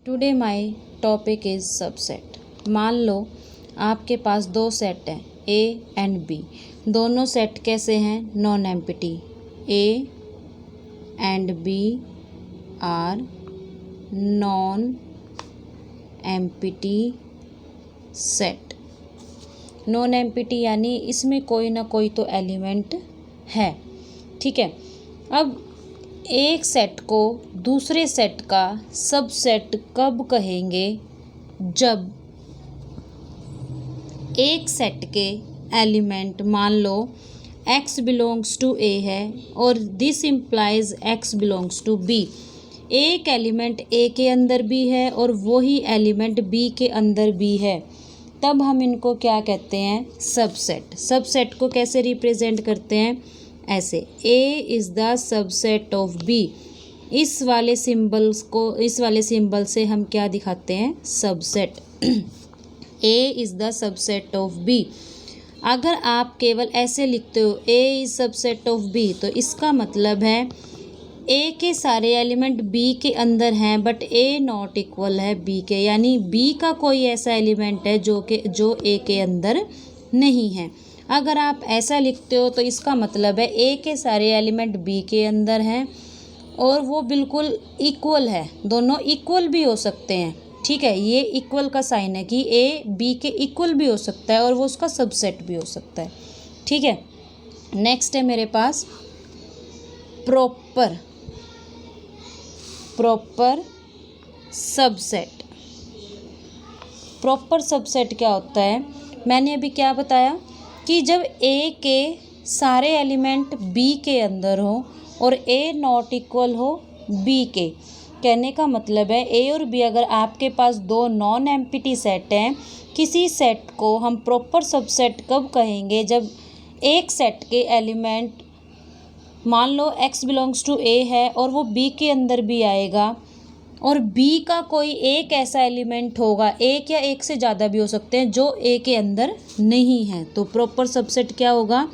Today my topic is subset. मान लो आपके पास दो सेट हैं ए एंड बी। दोनों सेट कैसे हैं? Non empty. A and B are non empty set. Non empty यानी इसमें कोई ना कोई तो एलिमेंट है। ठीक है। अब एक सेट को दूसरे सेट का सबसेट कब कहेंगे? जब एक सेट के एलिमेंट मान लो x बिलोंग्स टू a है और this implies x belongs to b। एक एलिमेंट a के अंदर भी है और वही एलिमेंट b के अंदर भी है, तब हम इनको क्या कहते हैं? सबसेट। सबसेट को कैसे रिप्रेजेंट करते हैं? ऐसे, a is the subset of b। इस वाले सिंबल से हम क्या दिखाते हैं? Subset. a is the subset of b। अगर आप केवल ऐसे लिखते हो a is subset of b, तो इसका मतलब है a के सारे एलिमेंट b के अंदर हैं बट a नॉट इक्वल है b के, यानी b का कोई ऐसा एलिमेंट है जो a के अंदर नहीं है। अगर आप ऐसा लिखते हो तो इसका मतलब है a के सारे एलिमेंट b के अंदर हैं और वो बिल्कुल इक्वल है। दोनों इक्वल भी हो सकते हैं। ठीक है, ये इक्वल का साइन है कि a b के इक्वल भी हो सकता है और वो उसका सबसेट भी हो सकता है। ठीक है, नेक्स्ट है मेरे पास प्रॉपर सबसेट। प्रॉपर सबसेट क्या होता है? मैंने अभी क्या बताया कि जब a के सारे एलिमेंट b के अंदर हो और a नॉट इक्वल हो b के। कहने का मतलब है a और b, अगर आपके पास दो नॉन एम्प्टी सेट हैं, किसी सेट को हम प्रॉपर सबसेट कब कहेंगे? जब एक सेट के एलिमेंट मान लो x बिलोंग्स टू a है और वो b के अंदर भी आएगा और b का कोई एक ऐसा एलिमेंट होगा, एक या एक से ज़्यादा भी हो सकते हैं, जो a के अंदर नहीं है। तो प्रॉपर सबसेट क्या होगा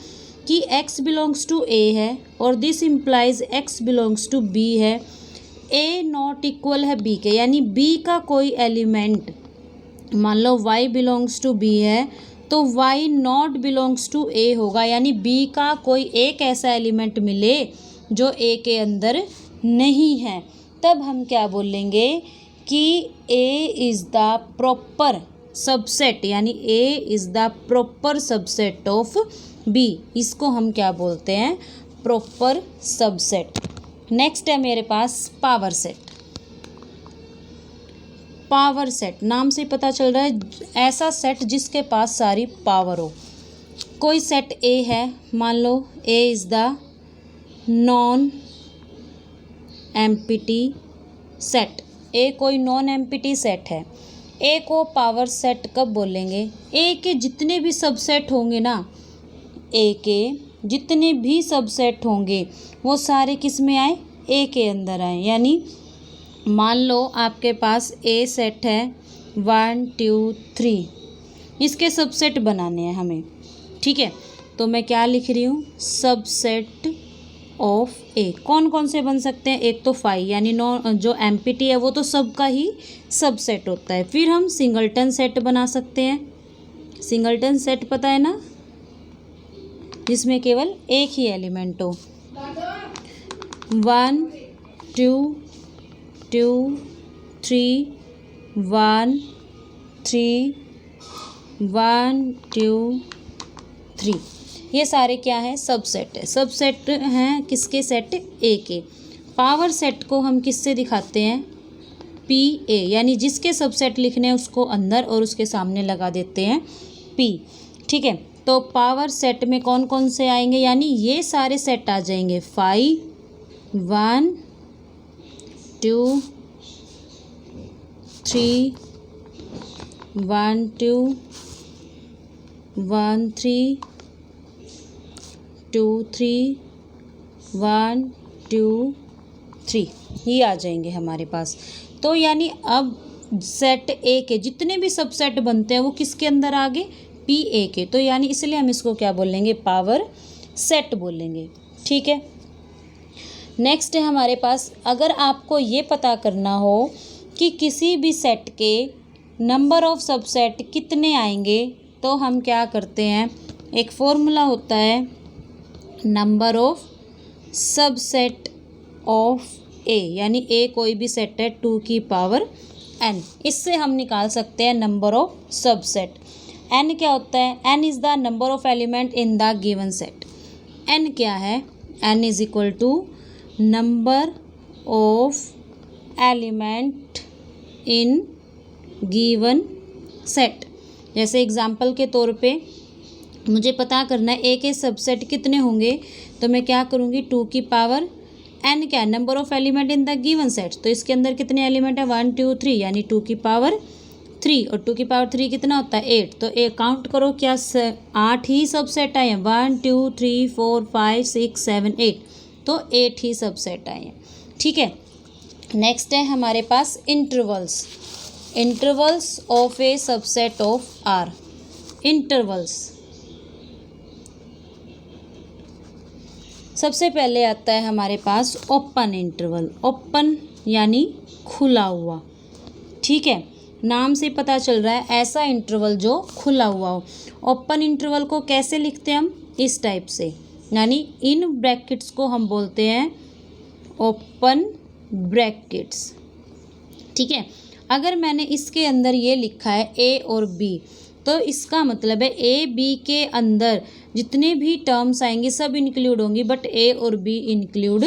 कि x बिलोंग्स टू a है और this implies x belongs to b है, a नॉट इक्वल है b के, यानी b का कोई एलिमेंट मान लो y बिलोंग्स टू b है तो y not belongs to a होगा, यानी b का कोई एक ऐसा एलिमेंट मिले जो a के अंदर नहीं है, तब हम क्या बोलेंगे कि a is the proper subset, यानी a is the proper subset of b। इसको हम क्या बोलते हैं? Proper subset. नेक्स्ट है मेरे पास पावर सेट। पावर सेट नाम से पता चल रहा है ऐसा सेट जिसके पास सारी पावर हो। कोई सेट a है, मान लो a is the non empty set. a कोई नॉन एम्प्टी सेट है। a को पावर सेट कब बोलेंगे? a के जितने भी सबसेट होंगे ना, a के जितने भी सबसेट होंगे वो सारे किस में आए? a के अंदर आए। यानी मान लो आपके पास a सेट है 1 2 3, इसके सबसेट बनाने हैं हमें। ठीक है, तो मैं क्या लिख रही हूँ? Subset of a। कौन कौन से बन सकते हैं? एक तो 5, यानी जो एम्प्टी है वो तो सबका ही सबसेट होता है। फिर हम सिंगलटन सेट बना सकते हैं। सिंगलटन सेट पता है ना, जिसमें केवल एक ही एलिमेंट हो। 1 2 2 3 1 3 1 2 3, ये सारे क्या हैं? सबसेट है। सबसेट हैं किसके? सेट ए के। पावर सेट को हम किससे दिखाते हैं? पी ए, यानी जिसके सबसेट लिखने हैं उसको अंदर और उसके सामने लगा देते हैं p। ठीक है, तो पावर सेट में कौन कौन से आएंगे? यानी ये सारे सेट आ जाएंगे 5 1 2 3 1 2 1 3 2 3 1 2 3, ये आ जाएंगे हमारे पास। तो यानी अब सेट ए के जितने भी सबसेट बनते हैं वो किसके अंदर आ गए? पी ए के। तो यानी इसलिए हम इसको क्या बोलेंगे? पावर सेट बोलेंगे। ठीक है, नेक्स्ट है हमारे पास, अगर आपको ये पता करना हो कि किसी भी सेट के नंबर ऑफ सबसेट कितने आएंगे, तो हम क्या करते हैं, एक फॉर्मूला होता है नंबर ऑफ सबसेट ऑफ ए, यानी ए कोई भी सेट है 2 की पावर n, इससे हम निकाल सकते हैं नंबर ऑफ सबसेट। n क्या होता है, n is the number of element in the given set. n क्या है, n is equal to number of element in given set. जैसे एग्जांपल के तौर पे मुझे पता करना है ए के सबसेट कितने होंगे, तो मैं क्या करूँगी, 2 की पावर n क्या है, number of element in the given set. तो इसके अंदर कितने एलिमेंट है, 1 2 3, यानी 2 की पावर 3, और 2 की पावर 3 कितना होता है, 8। तो ए काउंट करो, क्या 8 ही सबसेट आए हैं, 1 2 3 4 5 6 7 8, तो 8 ही सबसेट आए हैं। ठीक है, नेक्स्ट है हमारे पास intervals. Intervals of a subset of R. Intervals सबसे पहले आता है हमारे पास ओपन इंटरवल। ओपन यानी खुला हुआ। ठीक है, नाम से पता चल रहा है ऐसा इंटरवल जो खुला हुआ हो। ओपन इंटरवल को कैसे लिखते हैं हम, इस टाइप से, यानी इन ब्रैकेट्स को हम बोलते हैं ओपन ब्रैकेट्स। ठीक है, अगर मैंने इसके अंदर ये लिखा है ए और बी, तो इसका मतलब है ए बी के अंदर जितने भी टर्म्स आएंगे सब इंक्लूड होंगी, बट ए और बी इंक्लूड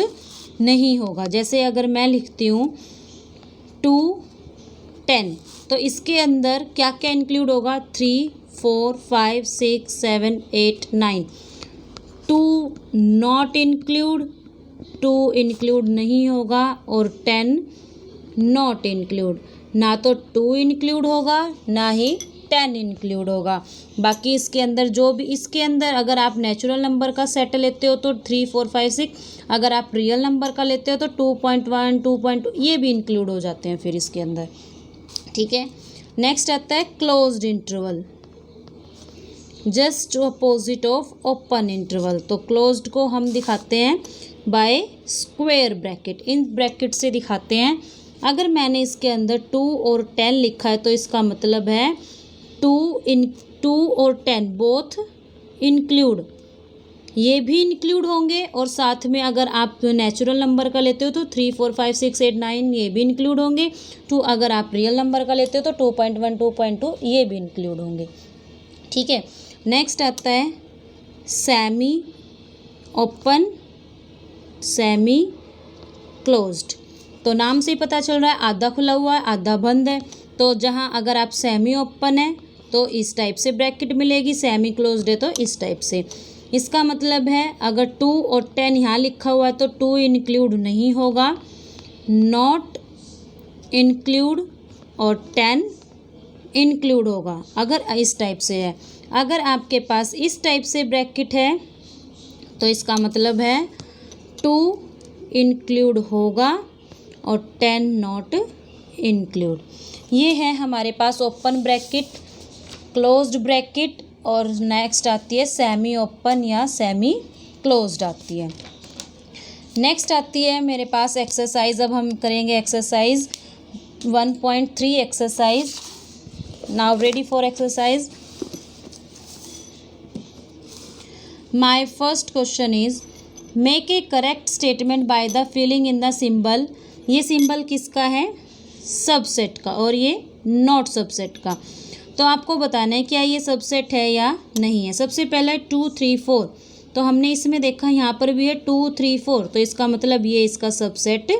नहीं होगा। जैसे अगर मैं लिखती हूँ 2 10, तो इसके अंदर क्या क्या इंक्लूड होगा, 3 4 5 6 7 8 9। 2 नॉट इंक्लूड, 2 इंक्लूड नहीं होगा, और 10 नॉट इंक्लूड, ना तो 2 इंक्लूड होगा ना ही 10 इंक्लूड होगा। बाकी इसके अंदर जो भी, इसके अंदर अगर आप नेचुरल नंबर का सेट लेते हो तो 3 4 5 6, अगर आप रियल नंबर का लेते हो तो 2.1 2.2 ये भी इंक्लूड हो जाते हैं फिर इसके अंदर। ठीक है, नेक्स्ट आता है closed interval, just opposite of open interval. तो क्लोज्ड को हम दिखाते हैं bye square bracket, in bracket से दिखाते हैं। अगर मैंने इसके अंदर 2 और 10 लिखा है, तो इसका मतलब है 2 और 10 बोथ इंक्लूड, ये भी इंक्लूड होंगे, और साथ में अगर आप नेचुरल नंबर का लेते हो तो 3 4 5 6 8 9 ये भी इंक्लूड होंगे। 2 अगर आप रियल नंबर का लेते हो तो 2.1 2.2 ये भी इंक्लूड होंगे। ठीक है, नेक्स्ट आता है सेमी ओपन, सेमी क्लोज्ड। तो नाम से ही पता चल रहा है आधा खुला हुआ है आधा बंद है। तो जहाँ अगर आप सेमी ओपन है तो इस टाइप से ब्रैकेट मिलेगी, सेमी क्लोज्ड है तो इस टाइप से। इसका मतलब है अगर 2 और 10 यहाँ लिखा हुआ है तो 2 इंक्लूड नहीं होगा, नॉट इंक्लूड, और 10 इंक्लूड होगा अगर इस टाइप से है। अगर आपके पास इस टाइप से ब्रैकेट है तो इसका मतलब है 2 इंक्लूड होगा और 10 नॉट इंक्लूड। ये है हमारे पास ओपन ब्रैकेट, क्लोज्ड ब्रैकेट, और नेक्स्ट आती है सेमी ओपन या सेमी क्लोज्ड आती है। नेक्स्ट आती है मेरे पास एक्सरसाइज। अब हम करेंगे exercise 1.3 exercise. Now ready for exercise. My first question is make a correct statement by the filling in the symbol. ये सिंबल किसका है, सबसेट का, और ये नॉट सबसेट का। तो आपको बताना है क्या ये सबसेट है या नहीं है। सबसे पहले 2 3 4, तो हमने इसमें देखा यहाँ पर भी है 2 3 4, तो इसका मतलब ये इसका सबसेट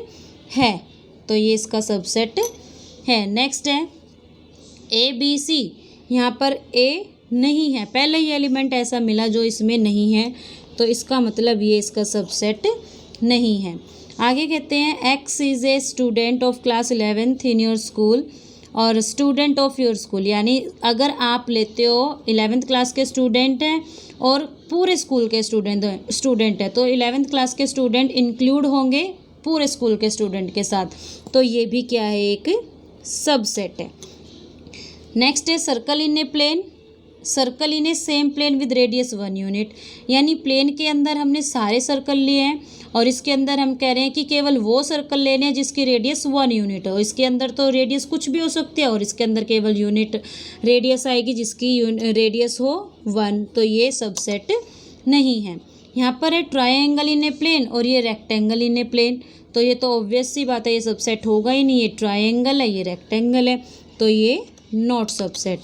है, तो ये इसका सबसेट है। नेक्स्ट है ABC, यहाँ पर A नहीं है, पहले ही एलिमेंट ऐसा मिला जो इसमें नहीं है, तो इसका मतलब ये इसका सबसेट नहीं है। आगे कहते हैं X is a student of class 11th in your school, और स्टूडेंट ऑफ योर स्कूल यानी अगर आप लेते हो 11th क्लास के स्टूडेंट हैं और पूरे स्कूल के स्टूडेंट है तो 11th क्लास के स्टूडेंट इंक्लूड होंगे पूरे स्कूल के स्टूडेंट के साथ, तो ये भी क्या है, एक सबसेट है। नेक्स्ट है circle in a plane, circle in a same plane with radius 1 unit, यानी प्लेन के अंदर हमने सारे सर्कल लिए हैं और इसके अंदर हम कह रहे हैं कि केवल वो सर्कल लेने हैं जिसकी रेडियस 1 यूनिट हो। इसके अंदर तो रेडियस कुछ भी हो सकती है और इसके अंदर केवल यूनिट रेडियस आएगी जिसकी रेडियस हो 1, तो ये सबसेट नहीं है। यहाँ पर है ट्रायंगल इन ए प्लेन और ये रेक्टेंगल इन ए प्लेन, तो ये तो ऑब्वियस सी बात है, ये सबसेट होगा ही नहीं। ये ट्रायंगल है, ये रेक्टेंगल है, तो ये नॉट सबसेट।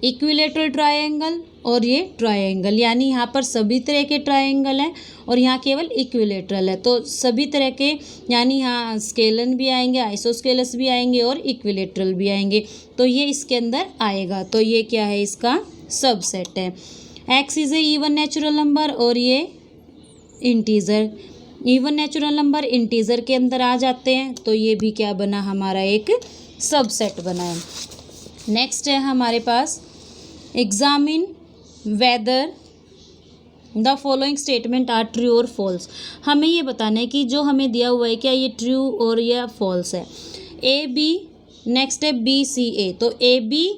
इक्विलेटरल ट्रायंगल और ये ट्रायंगल, यानी यहाँ पर सभी तरह के ट्रायंगल हैं और यहाँ केवल इक्विलेटरल है, तो सभी तरह के, यानी यहाँ स्केलन भी आएंगे, आइसोस्केलस भी आएंगे और इक्विलेटरल भी आएंगे, तो ये इसके अंदर आएगा। तो ये क्या है, इसका सबसेट है। X is a even natural number और ये integer, even natural number integer के अंदर आ जाते हैं, तो ये भी क्या बना, हमारा एक सबसेट बना है। नेक्स्ट है हमारे पास examine whether the following statement are true और फॉल्स। हमें ये बताना है कि जो हमें दिया हुआ है क्या ये ट्रू और या फॉल्स है। ए बी, नेक्स्ट है बी सी ए, तो ए बी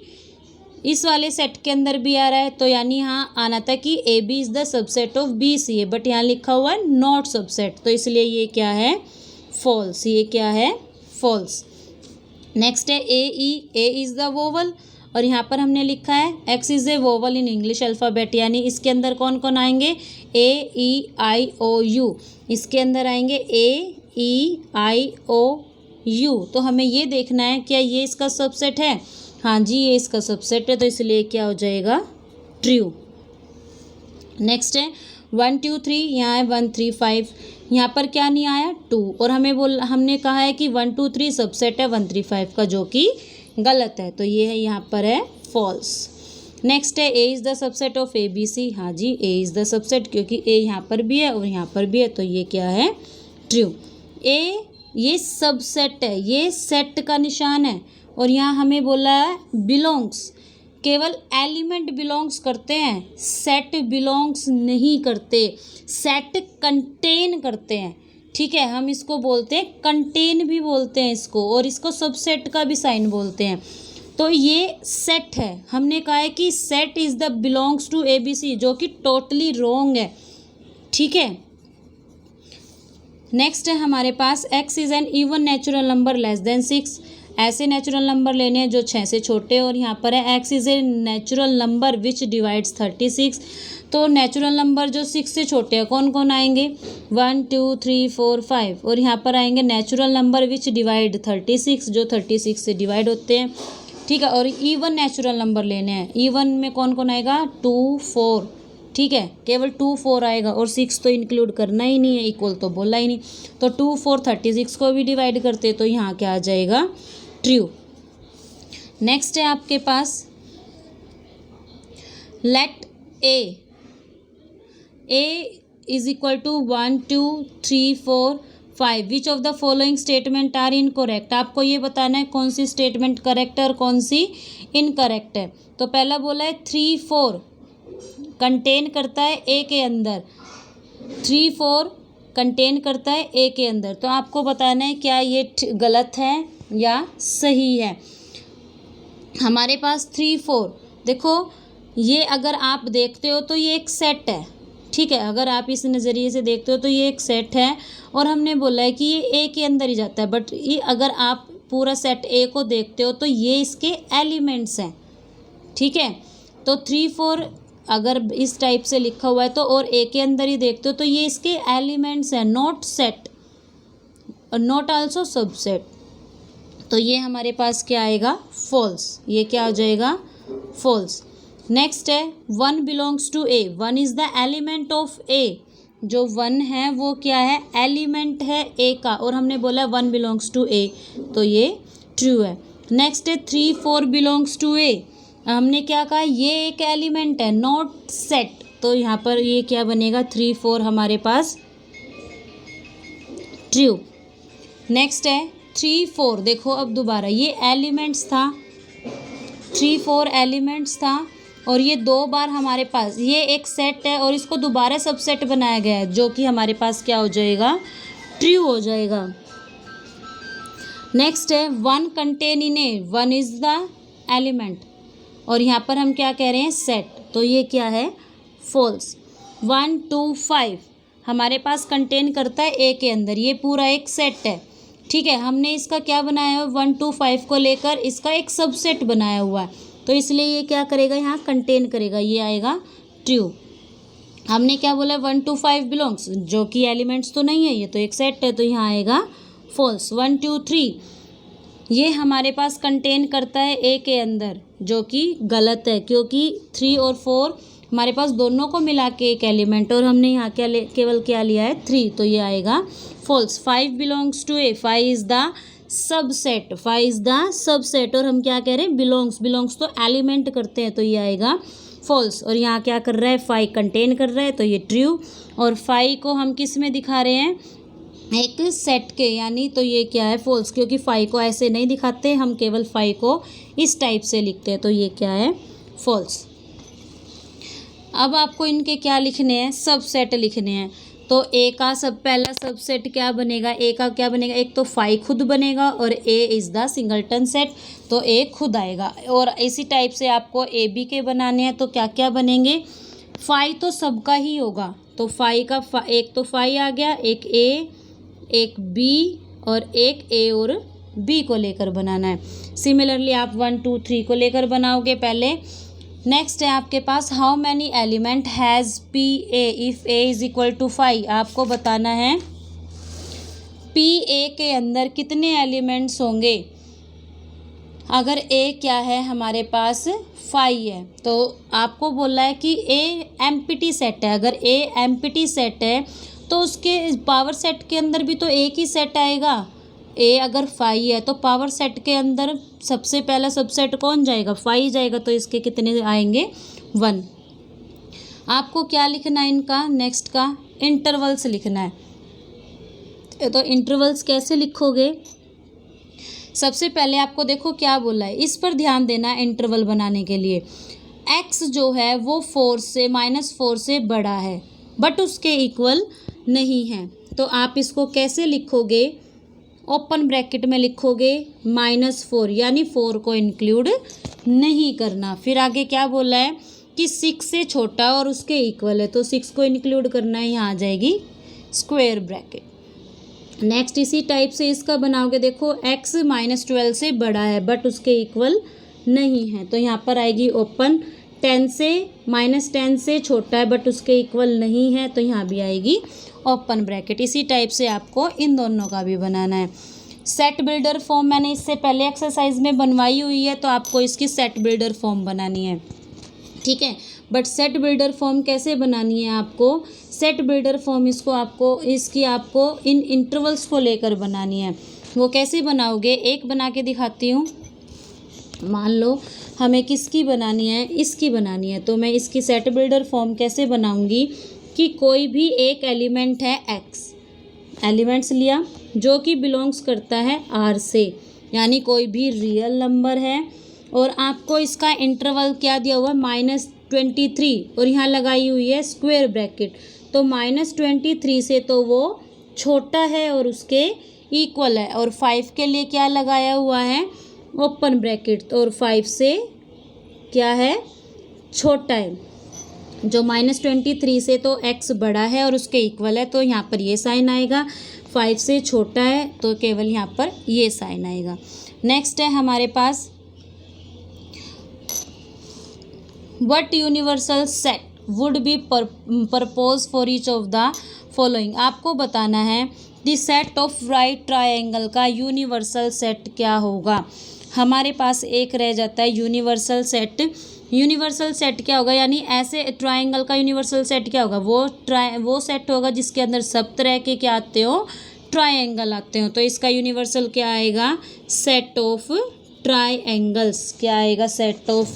इस वाले सेट के अंदर भी आ रहा है, तो यानी यहाँ आना था कि A B is the subset of B C A, but यहाँ लिखा हुआ है नॉट सबसेट, तो इसलिए ये क्या है, फॉल्स। ये क्या है, फॉल्स। नेक्स्ट है ए ई, ए इज़ द वोवल और यहाँ पर हमने लिखा है x is a vowel in English alphabet, यानी इसके अंदर कौन कौन आएंगे, ए ई आई ओ यू, इसके अंदर आएंगे ए ई आई ओ यू। तो हमें ये देखना है क्या ये इसका सबसेट है, हाँ जी ये इसका सबसेट है, तो इसलिए क्या हो जाएगा, ट्रू। नेक्स्ट है 1 2 3, यहाँ है 1 3 5, यहाँ पर क्या नहीं आया, 2, और हमने कहा है कि 1 2 3 सबसेट है 1 3 5 का, जो कि गलत है, तो ये है यहाँ पर है फॉल्स। नेक्स्ट है A is the subset of A B C, हाँ जी ए इज़ द सबसेट, क्योंकि ए यहाँ पर भी है और यहाँ पर भी है, तो ये क्या है, ट्रू। ए ये सबसेट है, ये सेट का निशान है, और यहाँ हमें बोला है बिलोंग्स, केवल एलिमेंट बिलोंग्स करते हैं, सेट बिलोंग्स नहीं करते, सेट कंटेन करते हैं, ठीक है, हम इसको बोलते हैं कंटेन भी बोलते हैं इसको, और इसको सबसेट का भी साइन बोलते हैं। तो ये सेट है, हमने कहा है कि set is the belongs to A B C, जो कि टोटली रॉन्ग है, ठीक है। नेक्स्ट है हमारे पास x is an even natural number less than 6, ऐसे नेचुरल नंबर लेने हैं जो 6 से छोटे, और यहाँ पर है x is a natural number which divides 36, तो नेचुरल नंबर जो 6 से छोटे हैं कौन कौन आएंगे, 1 2 3 4 5, और यहाँ पर आएंगे नेचुरल नंबर विच डिवाइड 36, जो 36 से डिवाइड होते हैं, ठीक है। और इवन नेचुरल नंबर लेने हैं, इवन में कौन कौन आएगा, 2 4, ठीक है, केवल 2 4 आएगा, और 6 तो इंक्लूड करना ही नहीं है, इक्वल तो बोला ही नहीं, तो 2 4 36 को भी डिवाइड करते, तो यहाँ क्या आ जाएगा, ट्रू। नेक्स्ट है आपके पास let A is equal to 1 2 3 4 5, which of the following statement are incorrect. आपको ये बताना है कौन सी स्टेटमेंट करेक्ट है और कौन सी इनकरेक्ट है। तो पहला बोला है 3 4 कंटेन करता है ए के अंदर, 3 4 कंटेन करता है ए के अंदर, तो आपको बताना है क्या ये गलत है या सही है। हमारे पास 3 4 देखो, ये अगर आप देखते हो तो ये एक सेट है, ठीक है, अगर आप इस नज़रिए से देखते हो तो ये एक सेट है, और हमने बोला है कि ये ए के अंदर ही जाता है, बट ये अगर आप पूरा सेट ए को देखते हो तो ये इसके एलिमेंट्स हैं, ठीक है। तो 3 4 अगर इस टाइप से लिखा हुआ है तो, और ए के अंदर ही देखते हो तो ये इसके एलिमेंट्स हैं, नॉट सेट और नॉट आल्सो सबसेट, तो ये हमारे पास क्या आएगा, फॉल्स। ये क्या हो जाएगा, फॉल्स। नेक्स्ट है 1 belongs to A, 1 is the element of A, जो 1 है वो क्या है, एलिमेंट है ए का, और हमने बोला 1 बिलोंग्स टू ए, तो ये ट्रू है। नेक्स्ट है 3 4 बिलोंग्स टू ए, हमने क्या कहा, ये एक एलिमेंट है, नॉट सेट, तो यहाँ पर ये क्या बनेगा, 3 4 हमारे पास ट्रू। नेक्स्ट है 3 4, देखो अब दोबारा ये एलिमेंट्स था, 3 4 एलिमेंट्स था, और ये 2 बार हमारे पास ये एक सेट है और इसको दोबारा सबसेट बनाया गया है, जो कि हमारे पास क्या हो जाएगा, ट्रू हो जाएगा। नेक्स्ट है 1 contain in A, 1 is the element, और यहाँ पर हम क्या कह रहे हैं सेट, तो ये क्या है फॉल्स। 1 2 5 हमारे पास कंटेन करता है ए के अंदर, ये पूरा एक सेट है, ठीक है। हमने इसका क्या बनाया है 1 2 5 को लेकर इसका एक सबसेट बनाया हुआ है, तो इसलिए ये क्या करेगा यहाँ कंटेन करेगा, ये आएगा ट्रू। हमने क्या बोला 1 2 5 बिलोंग्स, जो कि एलिमेंट्स तो नहीं है, ये तो एक सेट है, तो यहाँ आएगा फॉल्स। 1 2 3 ये हमारे पास कंटेन करता है ए के अंदर, जो कि गलत है क्योंकि 3 और 4 हमारे पास दोनों को मिला के एक एलिमेंट, और हमने यहाँ क्या केवल क्या लिया है 3, तो ये आएगा false. 5 belongs to A, 5 is the subset, 5 is the subset, और हम क्या कह रहे हैं बिलोंग्स तो एलिमेंट करते हैं, तो ये आएगा फॉल्स। और यहाँ क्या कर रहा है 5 कंटेन कर रहा है, तो ये ट्रू। और 5 को हम किस में दिखा रहे हैं एक सेट के, यानी तो ये क्या है फॉल्स, क्योंकि 5 को ऐसे नहीं दिखाते, हम केवल 5 को इस टाइप से लिखते हैं, तो ये क्या है फॉल्स। अब आपको इनके क्या लिखने हैं सबसेट लिखने हैं, तो ए का पहला सबसेट क्या बनेगा, ए का क्या बनेगा, एक तो 5 खुद बनेगा और ए इज़ द सिंगलटन सेट, तो ए खुद आएगा। और इसी टाइप से आपको ए बी के बनाने हैं, तो क्या क्या बनेंगे 5 तो सबका ही होगा, तो 5 का एक तो 5 आ गया, एक ए एक बी और एक ए और बी को लेकर बनाना है। सिमिलरली आप 1 2 3 को लेकर बनाओगे पहले। नेक्स्ट है आपके पास how many element has P A if A is equal to 5, आपको बताना है पी ए के अंदर कितने एलिमेंट्स होंगे अगर ए क्या है हमारे पास 5 है, तो आपको बोला है कि ए एम्प्टी सेट है। अगर ए एम्प्टी सेट है तो उसके पावर सेट के अंदर भी तो एक ही सेट आएगा। ए अगर 5 है तो पावर सेट के अंदर सबसे पहला सबसेट कौन जाएगा 5 जाएगा, तो इसके कितने आएंगे 1। आपको क्या लिखना है इनका नेक्स्ट का इंटरवल्स लिखना है। तो इंटरवल्स कैसे लिखोगे, सबसे पहले आपको देखो क्या बोला है, इस पर ध्यान देना है इंटरवल बनाने के लिए। x जो है वो -4 से बड़ा है बट उसके इक्वल नहीं है, तो आप इसको कैसे लिखोगे ओपन ब्रैकेट में लिखोगे -4, यानी 4 को इंक्लूड नहीं करना। फिर आगे क्या बोला है कि 6 से छोटा और उसके इक्वल है, तो 6 को इंक्लूड करना है, यहाँ आ जाएगी स्क्वायर ब्रैकेट। नेक्स्ट इसी टाइप से इसका बनाओगे, देखो x -12 से बड़ा है बट उसके इक्वल नहीं है, तो यहाँ पर आएगी ओपन। 10 से छोटा है बट उसके इक्वल नहीं है, तो यहाँ भी आएगी ओपन ब्रैकेट। इसी टाइप से आपको इन दोनों का भी बनाना है। सेट बिल्डर फॉर्म मैंने इससे पहले एक्सरसाइज में बनवाई हुई है, तो आपको इसकी सेट बिल्डर फॉर्म बनानी है, ठीक है। बट सेट बिल्डर फॉर्म कैसे बनानी है आपको, सेट बिल्डर फॉर्म इसकी आपको इन इंटरवल्स को लेकर बनानी है। वो कैसे बनाओगे, एक बना के दिखाती हूँ। मान लो हमें किसकी बनानी है, इसकी बनानी है, तो मैं इसकी सेट बिल्डर फॉर्म कैसे बनाऊंगी कि कोई भी एक एलिमेंट है x, एलिमेंट्स लिया जो कि बिलोंग्स करता है R से, यानी कोई भी रियल नंबर है, और आपको इसका इंटरवल क्या दिया हुआ है -23, और यहाँ लगाई हुई है स्क्वायर ब्रैकेट, तो -23 से तो वो छोटा है और उसके इक्वल है, और 5 के लिए क्या लगाया हुआ है ओपन ब्रैकेट, और 5 से क्या है छोटा है, जो -23 से तो x बड़ा है और उसके इक्वल है, तो यहाँ पर ये साइन आएगा। 5 से छोटा है तो केवल यहाँ पर ये साइन आएगा। नेक्स्ट है हमारे पास what universal set would be propose for each of the following, आपको बताना है the set of right triangle का यूनिवर्सल सेट क्या होगा। हमारे पास एक रह जाता है यूनिवर्सल सेट। यूनिवर्सल सेट क्या होगा, यानी ऐसे ट्रायंगल का यूनिवर्सल सेट क्या होगा, वो सेट होगा जिसके अंदर सब तरह के क्या आते हो ट्रायंगल आते हो, तो इसका यूनिवर्सल क्या आएगा सेट ऑफ ट्रायंगल्स, क्या आएगा सेट ऑफ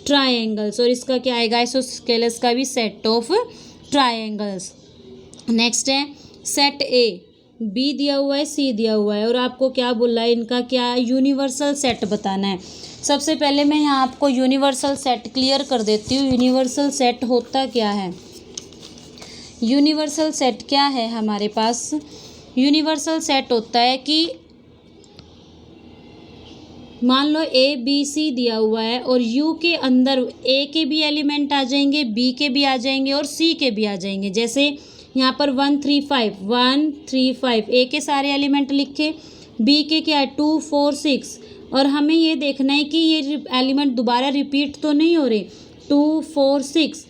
ट्रायंगल्स, और इसका क्या आएगा आइसोस्केलस का भी सेट ऑफ ट्रायंगल्स। नेक्स्ट है सेट ए, बी दिया हुआ है सी दिया हुआ है, और आपको क्या बोला है इनका क्या यूनिवर्सल सेट बताना है। सबसे पहले मैं यहाँ आपको यूनिवर्सल सेट क्लियर कर देती हूँ। यूनिवर्सल सेट होता क्या है, यूनिवर्सल सेट क्या है हमारे पास, यूनिवर्सल सेट होता है कि मान लो ए बी सी दिया हुआ है और यू के अंदर ए के भी एलिमेंट आ जाएंगे, बी के भी आ जाएंगे और सी के भी आ जाएंगे। जैसे यहाँ पर 1 3 5 ए के सारे एलिमेंट लिखे, बी के क्या है 2 4 6, और हमें ये देखना है कि ये एलिमेंट दोबारा रिपीट तो नहीं हो रहे। 2 4 6।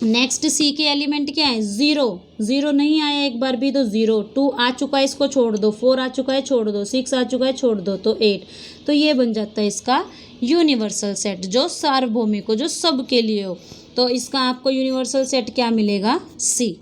नेक्स्ट सी के एलिमेंट क्या है 0, 0 नहीं आया एक बार भी तो 0, 2 आ चुका है इसको छोड़ दो, 4 आ चुका है छोड़ दो, 6 आ चुका है छोड़ दो, तो 8। तो ये बन जाता है इसका यूनिवर्सल सेट जो सार्वभौमिक हो, जो सब के लिए हो। तो इसका आपको यूनिवर्सल सेट क्या मिलेगा, सी।